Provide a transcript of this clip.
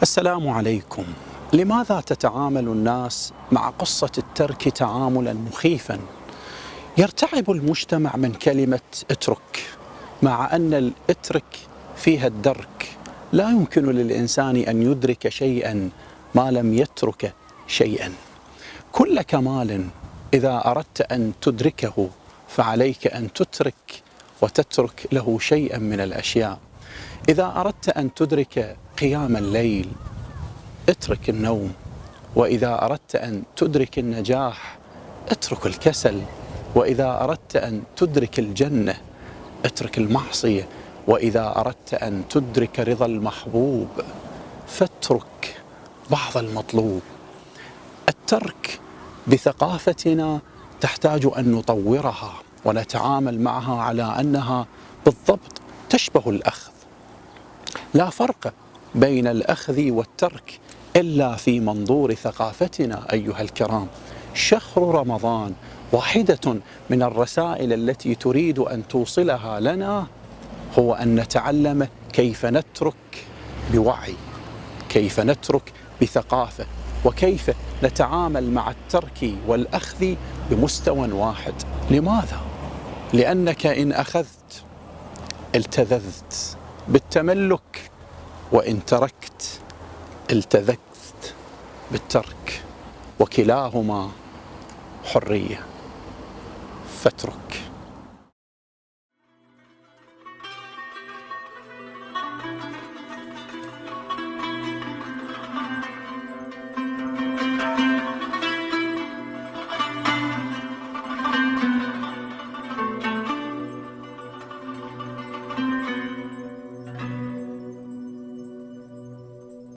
السلام عليكم. لماذا تتعامل الناس مع قصة الترك تعاملا مخيفا؟ يرتعب المجتمع من كلمة اترك، مع أن الاترك فيها الدرك. لا يمكن للإنسان أن يدرك شيئا ما لم يترك شيئا. كل كمال إذا أردت أن تدركه فعليك أن تترك وتترك له شيئا من الأشياء. إذا أردت أن تدرك قيام الليل اترك النوم، وإذا أردت أن تدرك النجاح اترك الكسل، وإذا أردت أن تدرك الجنة اترك المعصية، وإذا أردت أن تدرك رضا المحبوب فاترك بعض المطلوب. الترك بثقافتنا تحتاج أن نطورها ونتعامل معها على أنها بالضبط تشبه الأخذ. لا فرق بين الأخذ والترك إلا في منظور ثقافتنا أيها الكرام. شهر رمضان واحدة من الرسائل التي تريد أن توصلها لنا هو أن نتعلم كيف نترك بوعي، كيف نترك بثقافة، وكيف نتعامل مع الترك والأخذ بمستوى واحد. لماذا؟ لأنك إن أخذت التذذت بالتملك، وإن تركت التذذت بالترك، وكلاهما حرية. فاترك.